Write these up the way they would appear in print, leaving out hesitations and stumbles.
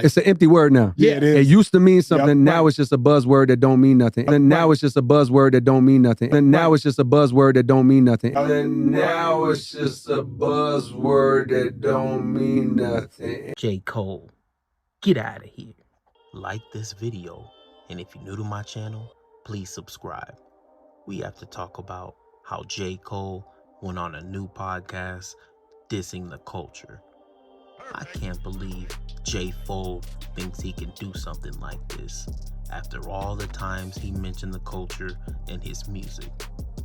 It's an empty word now. Yeah, it is. It used to mean something. Yep, Now right. it's just a buzzword that don't mean nothing. And now it's just a buzzword that don't mean nothing. And now it's just a buzzword that don't mean nothing. And now it's just a buzzword that don't mean nothing. J. Cole, get out of here. Like this video, and if you're new to my channel, please subscribe. We have to talk about how J. Cole went on a new podcast dissing the culture. I can't believe J. Fold thinks he can do something like this after all the times he mentioned the culture in his music.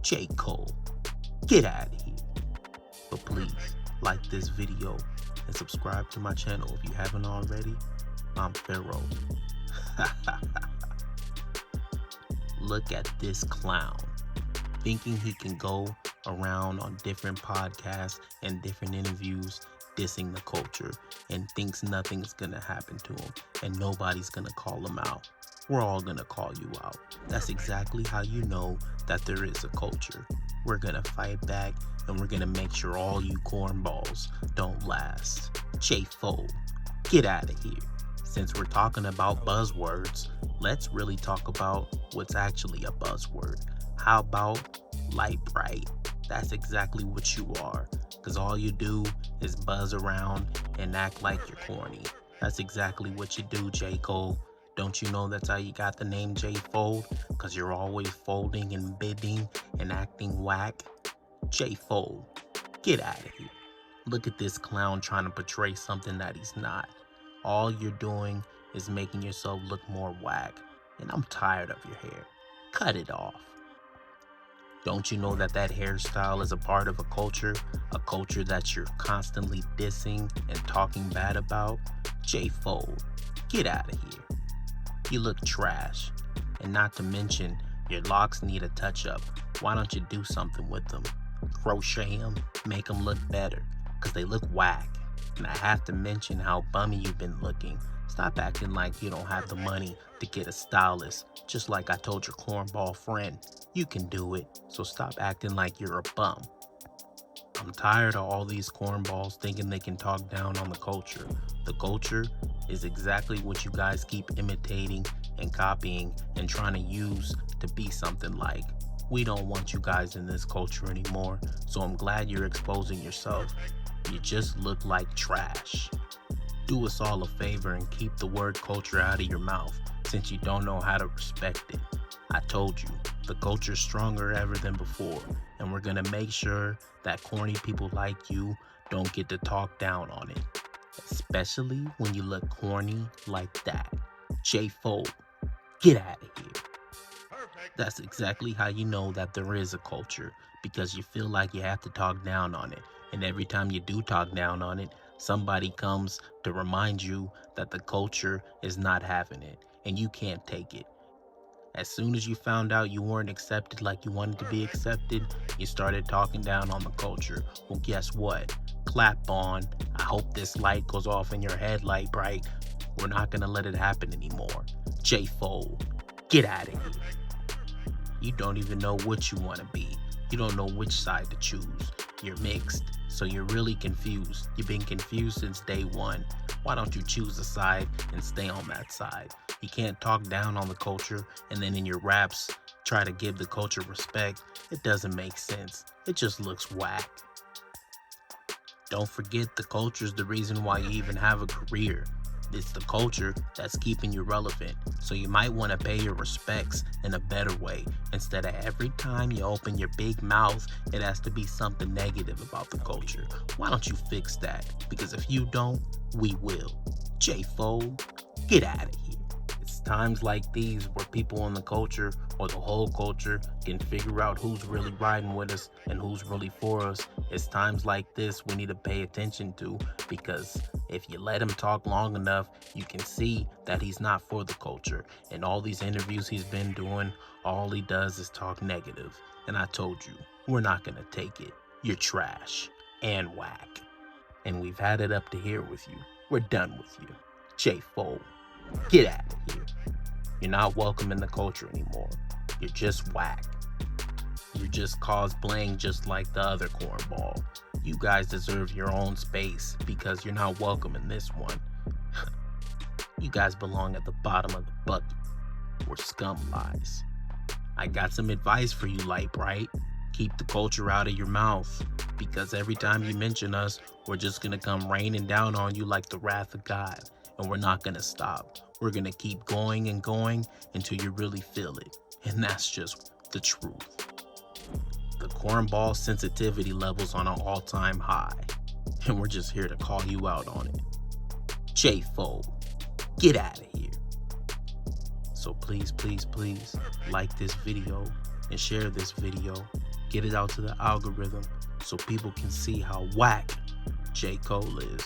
J. Cole, get out of here. But please, like this video and subscribe to my channel if you haven't already. I'm Pharaoh. Look at this clown, thinking he can go around on different podcasts and different interviews dissing the culture and thinks nothing's gonna happen to him and nobody's gonna call him out. We're all gonna call you out. That's exactly how you know that there is a culture. We're gonna fight back and we're gonna make sure all you cornballs don't last. J-Fold, get out of here. Since we're talking about buzzwords, let's really talk about what's actually a buzzword. How about light bright? That's exactly what you are, because all you do is buzz around and act like you're corny. That's exactly what you do, J. Cole. Don't you know that's how you got the name J. Fold? Because you're always folding and bidding and acting whack. J. Fold, get out of here. Look at this clown trying to portray something that he's not. All you're doing is making yourself look more whack, and I'm tired of your hair. Cut it off. Don't you know that that hairstyle is a part of a culture that you're constantly dissing and talking bad about? J-Fold, get out of here. You look trash, and not to mention, your locks need a touch-up. Why don't you do something with them? Crochet them, make them look better, because they look whack. And I have to mention how bummy you've been looking. Stop acting like you don't have the money to get a stylist. Just like I told your cornball friend, you can do it. So stop acting like you're a bum. I'm tired of all these cornballs thinking they can talk down on the culture. The culture is exactly what you guys keep imitating and copying and trying to use to be something like. We don't want you guys in this culture anymore, so I'm glad you're exposing yourself. You just look like trash. Do us all a favor and keep the word culture out of your mouth, since you don't know how to respect it. I told you, the culture's stronger ever than before, and we're gonna make sure that corny people like you don't get to talk down on it, especially when you look corny like that. J-Fold, get out of here. That's exactly how you know that there is a culture, because you feel like you have to talk down on it. And every time you do talk down on it, somebody comes to remind you that the culture is not having it and you can't take it. As soon as you found out you weren't accepted like you wanted to be accepted, you started talking down on the culture. Well, guess what? Clap on. I hope this light goes off in your head, light bright. We're not gonna let it happen anymore. J-Fold, get out of here. You don't even know what you want to be. You don't know which side to choose. You're mixed, so you're really confused. You've been confused since day one. Why don't you choose a side and stay on that side? You can't talk down on the culture and then in your raps try to give the culture respect. It doesn't make sense. It just looks whack. Don't forget, the culture's the reason why you even have a career. It's the culture that's keeping you relevant, so you might want to pay your respects in a better way. Instead of every time you open your big mouth, it has to be something negative about the culture. Why don't you fix that? Because if you don't, we will. J-Fold, get out of here. It's times like these where people in the culture or the whole culture can figure out who's really riding with us and who's really for us. It's times like this we need to pay attention to, because if you let him talk long enough, you can see that he's not for the culture. And all these interviews he's been doing, all he does is talk negative. And I told you, we're not gonna take it. You're trash and whack. And we've had it up to here with you. We're done with you. J-Fold, get out of here. You're not welcome in the culture anymore. You're just whack. You're just cosplaying just like the other cornball. You guys deserve your own space because you're not welcome in this one. You guys belong at the bottom of the bucket, where scum lies. I got some advice for you, Light Bright. Keep the culture out of your mouth, because every time you mention us, we're just gonna come raining down on you like the wrath of God, and we're not gonna stop. We're gonna keep going and going until you really feel it, and that's just the truth. The cornball sensitivity level's on an all-time high, and we're just here to call you out on it. J-Fold, get out of here. So please, please, please like this video and share this video. Get it out to the algorithm so people can see how whack J. Cole is.